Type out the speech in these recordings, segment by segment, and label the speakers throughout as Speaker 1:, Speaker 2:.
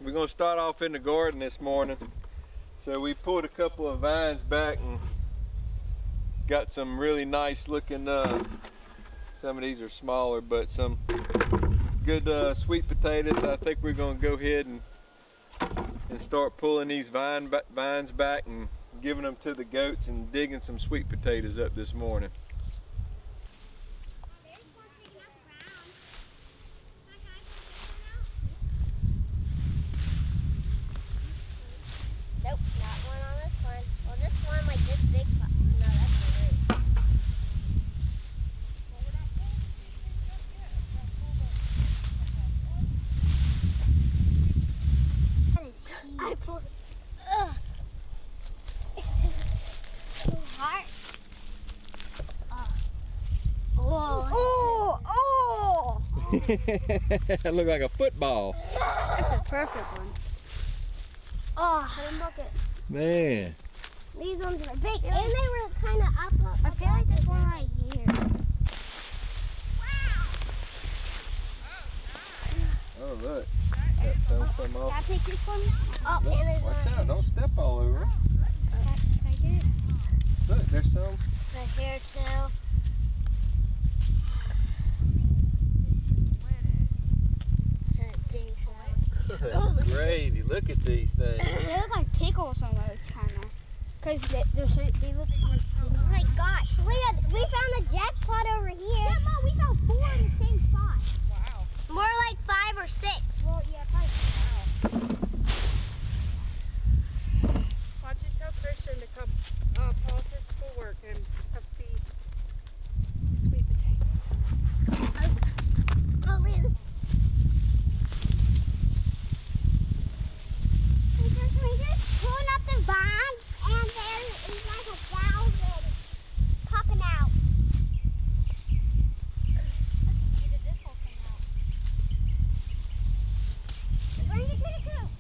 Speaker 1: We're gonna start off in the garden this morning. So we pulled a couple of vines back and got some really nice looking, some of these are smaller, but some good sweet potatoes. I think we're gonna go ahead and start pulling these vines back and giving them to the goats and digging some sweet potatoes up this morning.
Speaker 2: Nope, not one on this one. Well, this one like this big. No, that's not right. That is huge. I pulled. Ugh. So hard. Oh. Oh.
Speaker 1: It looked like a football.
Speaker 2: That's a perfect one. Oh, put in bucket.
Speaker 1: Man.
Speaker 2: These ones are big, and they were kind of up. I feel like this one right here. Wow!
Speaker 1: Oh look, got some from off.
Speaker 2: Can I pick this one? Oh,
Speaker 1: Look,
Speaker 2: and there's
Speaker 1: watch
Speaker 2: one.
Speaker 1: out, don't step all over it.
Speaker 2: Can I get it?
Speaker 1: Look, there's some.
Speaker 2: Right here too.
Speaker 1: Gravy, look at these things.
Speaker 2: They look like pickles almost, kind of. Because they look like. Oh my gosh, Leah, we found a jackpot over here. Yeah, Mom, we found 4 in the same spot. Wow. More like 5 or 6. Well, yeah, 5.
Speaker 3: Why don't you tell Christian to come pause his schoolwork and come see sweet potatoes?
Speaker 2: Oh, Leah, this. We're just pulling up the vines, and there is like 1,000 popping out. Either this whole thing out. Bring it to the coop.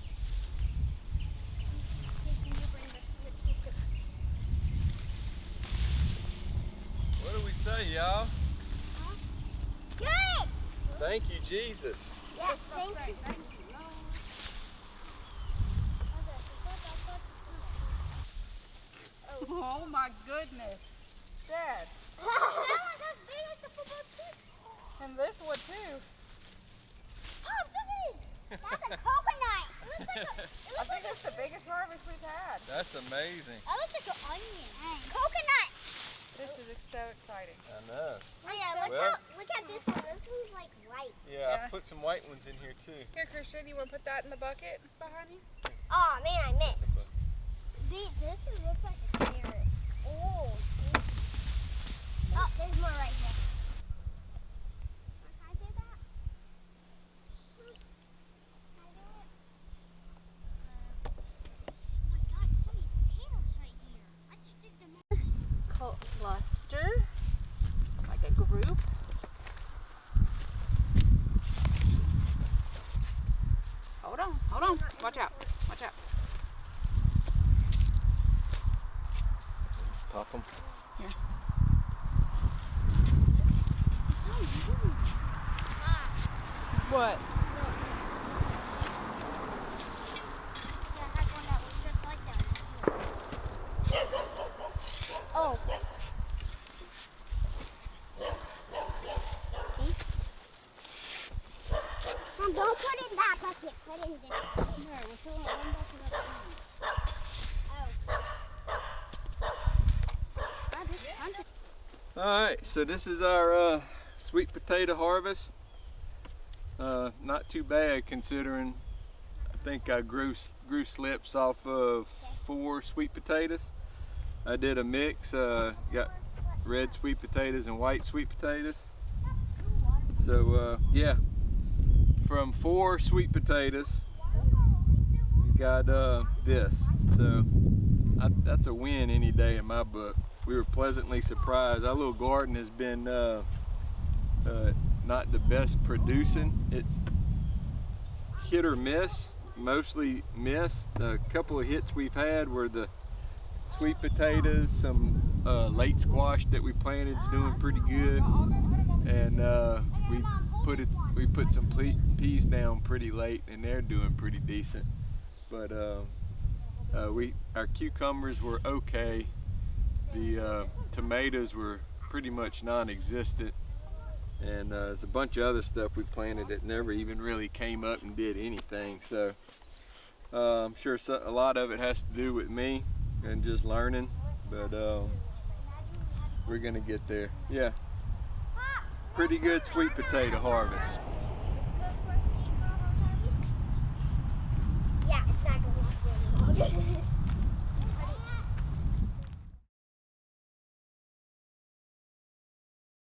Speaker 1: What do we say, y'all?
Speaker 2: Good!
Speaker 1: Thank you, Jesus.
Speaker 2: Yes, thank you.
Speaker 3: Oh my goodness. Dad.
Speaker 2: That's big like the football team.
Speaker 3: And this one too.
Speaker 2: Oh, somebody! That's a coconut. It looks like
Speaker 3: I think it's the biggest harvest we've had.
Speaker 1: That's amazing.
Speaker 2: That looks like an onion. Coconut.
Speaker 3: This is just so exciting.
Speaker 1: I know.
Speaker 2: Oh yeah, look at this one. This one's like white.
Speaker 1: Yeah, I put some white ones in here too.
Speaker 3: Here, Christian, you want to put that in the bucket behind you?
Speaker 2: Oh man, I missed. This looks like a carrot. Oh, there's more right here. Can I do that? Can I do it? Oh my God, so many potatoes right here. I just did them.
Speaker 3: Cluster, like a group. Hold on. Watch out.
Speaker 1: Top them.
Speaker 3: Here.
Speaker 2: It's so huge.
Speaker 3: What?
Speaker 2: Look. Yeah, I had one that was just like that. Oh. Mom, don't put it in that bucket. Put it in this.
Speaker 3: Here, we're filling one bucket up.
Speaker 1: Alright, so this is our sweet potato harvest. Not too bad considering I think I grew slips off of 4 sweet potatoes. I did a mix, got red sweet potatoes and white sweet potatoes. So yeah, from 4 sweet potatoes you got this. So that's a win any day in my book. We were pleasantly surprised. Our little garden has been not the best producing. It's hit or miss, mostly miss. A couple of hits we've had were the sweet potatoes, some late squash that we planted is doing pretty good, and we put some peas down pretty late, and they're doing pretty decent. But our cucumbers were okay. The tomatoes were pretty much non-existent, and there's a bunch of other stuff we planted that never even really came up and did anything. So I'm sure a lot of it has to do with me and just learning, but we're gonna get there. Yeah, pretty good sweet potato harvest.